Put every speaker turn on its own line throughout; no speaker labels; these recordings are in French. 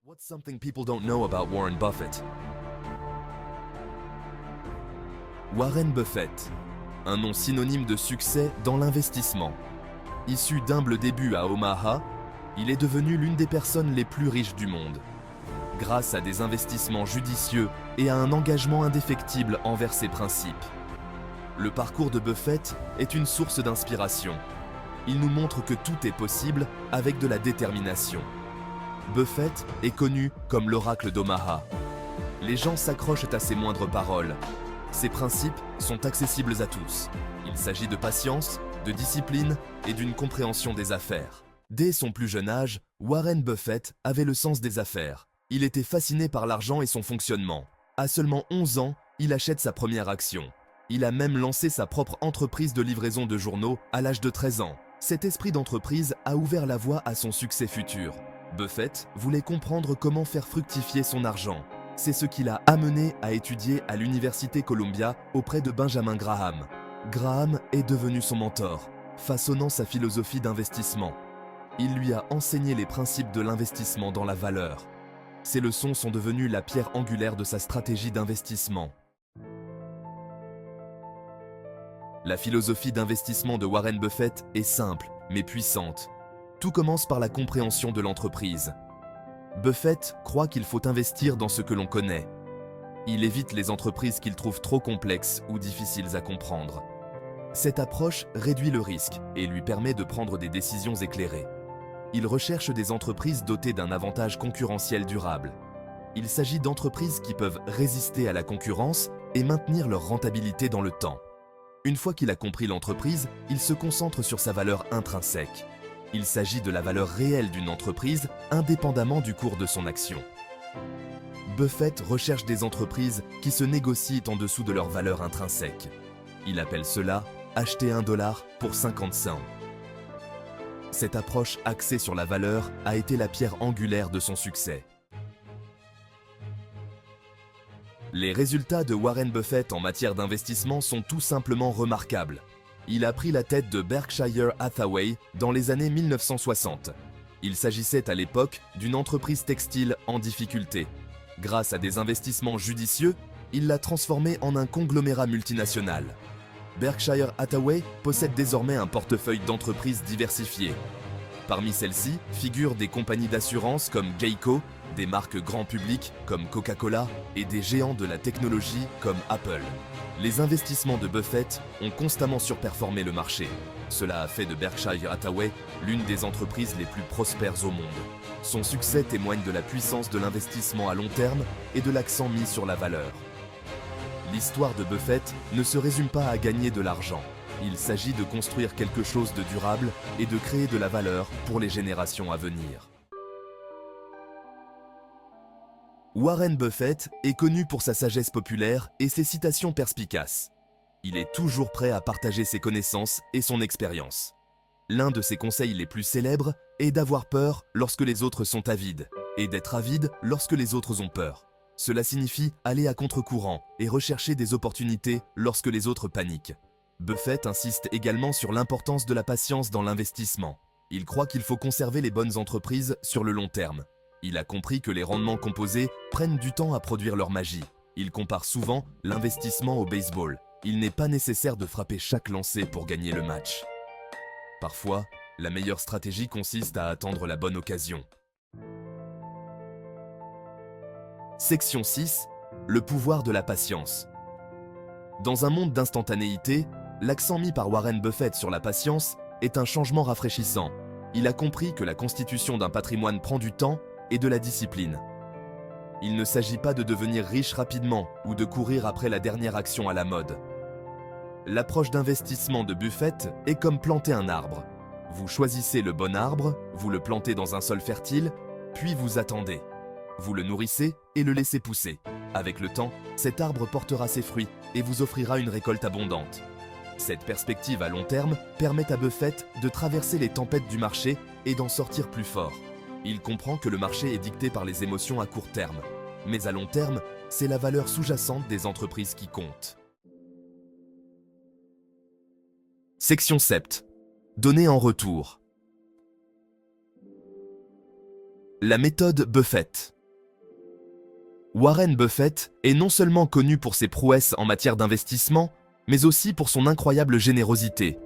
What's something people don't know about Warren Buffett? Warren Buffett, un nom synonyme de succès dans l'investissement. Issu d'humbles débuts à Omaha, il est devenu l'une des personnes les plus riches du monde. Grâce à des investissements judicieux et à un engagement indéfectible envers ses principes. Le parcours de Buffett est une source d'inspiration. Il nous montre que tout est possible avec de la détermination. Buffett est connu comme l'oracle d'Omaha. Les gens s'accrochent à ses moindres paroles. Ses principes sont accessibles à tous. Il s'agit de patience, de discipline et d'une compréhension des affaires. Dès son plus jeune âge, Warren Buffett avait le sens des affaires. Il était fasciné par l'argent et son fonctionnement. À seulement 11 ans, il achète sa première action. Il a même lancé sa propre entreprise de livraison de journaux à l'âge de 13 ans. Cet esprit d'entreprise a ouvert la voie à son succès futur. Buffett voulait comprendre comment faire fructifier son argent. C'est ce qui l'a amené à étudier à l'Université Columbia auprès de Benjamin Graham. Graham est devenu son mentor, façonnant sa philosophie d'investissement. Il lui a enseigné les principes de l'investissement dans la valeur. Ces leçons sont devenues la pierre angulaire de sa stratégie d'investissement. La philosophie d'investissement de Warren Buffett est simple, mais puissante. Tout commence par la compréhension de l'entreprise. Buffett croit qu'il faut investir dans ce que l'on connaît. Il évite les entreprises qu'il trouve trop complexes ou difficiles à comprendre. Cette approche réduit le risque et lui permet de prendre des décisions éclairées. Il recherche des entreprises dotées d'un avantage concurrentiel durable. Il s'agit d'entreprises qui peuvent résister à la concurrence et maintenir leur rentabilité dans le temps. Une fois qu'il a compris l'entreprise, il se concentre sur sa valeur intrinsèque. Il s'agit de la valeur réelle d'une entreprise, indépendamment du cours de son action. Buffett recherche des entreprises qui se négocient en dessous de leur valeur intrinsèque. Il appelle cela « acheter $1 pour 50 cents ». Cette approche axée sur la valeur a été la pierre angulaire de son succès. Les résultats de Warren Buffett en matière d'investissement sont tout simplement remarquables. Il a pris la tête de Berkshire Hathaway dans les années 1960. Il s'agissait à l'époque d'une entreprise textile en difficulté. Grâce à des investissements judicieux, il l'a transformée en un conglomérat multinational. Berkshire Hathaway possède désormais un portefeuille d'entreprises diversifiées. Parmi celles-ci figurent des compagnies d'assurance comme Geico, des marques grand public comme Coca-Cola et des géants de la technologie comme Apple. Les investissements de Buffett ont constamment surperformé le marché. Cela a fait de Berkshire Hathaway l'une des entreprises les plus prospères au monde. Son succès témoigne de la puissance de l'investissement à long terme et de l'accent mis sur la valeur. L'histoire de Buffett ne se résume pas à gagner de l'argent. Il s'agit de construire quelque chose de durable et de créer de la valeur pour les générations à venir. Warren Buffett est connu pour sa sagesse populaire et ses citations perspicaces. Il est toujours prêt à partager ses connaissances et son expérience. L'un de ses conseils les plus célèbres est d'avoir peur lorsque les autres sont avides et d'être avide lorsque les autres ont peur. Cela signifie aller à contre-courant et rechercher des opportunités lorsque les autres paniquent. Buffett insiste également sur l'importance de la patience dans l'investissement. Il croit qu'il faut conserver les bonnes entreprises sur le long terme. Il a compris que les rendements composés prennent du temps à produire leur magie. Il compare souvent l'investissement au baseball. Il n'est pas nécessaire de frapper chaque lancer pour gagner le match. Parfois, la meilleure stratégie consiste à attendre la bonne occasion. Section 6. Le pouvoir de la patience. Dans un monde d'instantanéité, l'accent mis par Warren Buffett sur la patience est un changement rafraîchissant. Il a compris que la constitution d'un patrimoine prend du temps et de la discipline. Il ne s'agit pas de devenir riche rapidement ou de courir après la dernière action à la mode. L'approche d'investissement de Buffett est comme planter un arbre. Vous choisissez le bon arbre, vous le plantez dans un sol fertile, puis vous attendez. Vous le nourrissez et le laissez pousser. Avec le temps, cet arbre portera ses fruits et vous offrira une récolte abondante. Cette perspective à long terme permet à Buffett de traverser les tempêtes du marché et d'en sortir plus fort. Il comprend que le marché est dicté par les émotions à court terme. Mais à long terme, c'est la valeur sous-jacente des entreprises qui compte. Section 7. Donner en retour. La méthode Buffett. Warren Buffett est non seulement connu pour ses prouesses en matière d'investissement, mais aussi pour son incroyable générosité.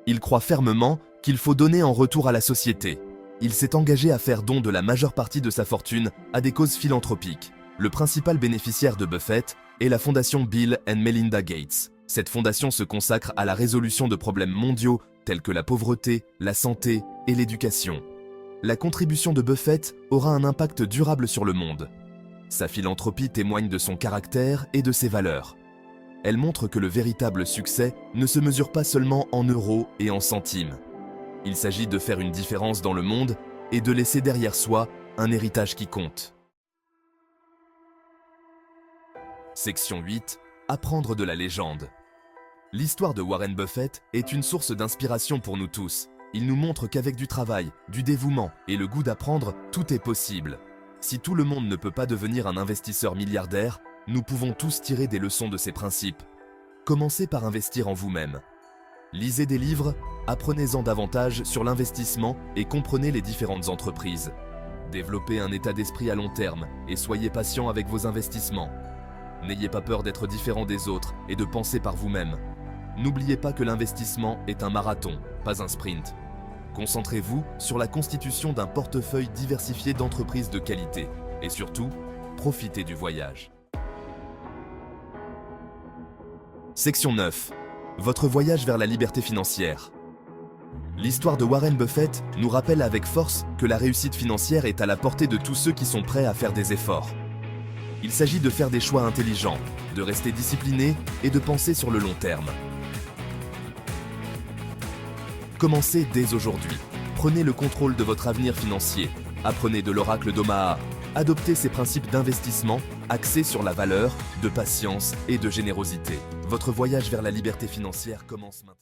Il croit fermement qu'il faut donner en retour à la société. Il s'est engagé à faire don de la majeure partie de sa fortune à des causes philanthropiques. Le principal bénéficiaire de Buffett est la fondation Bill and Melinda Gates. Cette fondation se consacre à la résolution de problèmes mondiaux tels que la pauvreté, la santé et l'éducation. La contribution de Buffett aura un impact durable sur le monde. Sa philanthropie témoigne de son caractère et de ses valeurs. Elle montre que le véritable succès ne se mesure pas seulement en euros et en centimes. Il s'agit de faire une différence dans le monde et de laisser derrière soi un héritage qui compte. Section 8. Apprendre de la légende. L'histoire de Warren Buffett est une source d'inspiration pour nous tous. Il nous montre qu'avec du travail, du dévouement et le goût d'apprendre, tout est possible. Si tout le monde ne peut pas devenir un investisseur milliardaire, nous pouvons tous tirer des leçons de ses principes. Commencez par investir en vous-même. Lisez des livres, apprenez-en davantage sur l'investissement et comprenez les différentes entreprises. Développez un état d'esprit à long terme et soyez patient avec vos investissements. N'ayez pas peur d'être différent des autres et de penser par vous-même. N'oubliez pas que l'investissement est un marathon, pas un sprint. Concentrez-vous sur la constitution d'un portefeuille diversifié d'entreprises de qualité. Et surtout, profitez du voyage. Section 9. Votre voyage vers la liberté financière. L'histoire de Warren Buffett nous rappelle avec force que la réussite financière est à la portée de tous ceux qui sont prêts à faire des efforts. Il s'agit de faire des choix intelligents, de rester discipliné et de penser sur le long terme. Commencez dès aujourd'hui. Prenez le contrôle de votre avenir financier. Apprenez de l'oracle d'Omaha. Adoptez ces principes d'investissement axés sur la valeur, de patience et de générosité. Votre voyage vers la liberté financière commence maintenant.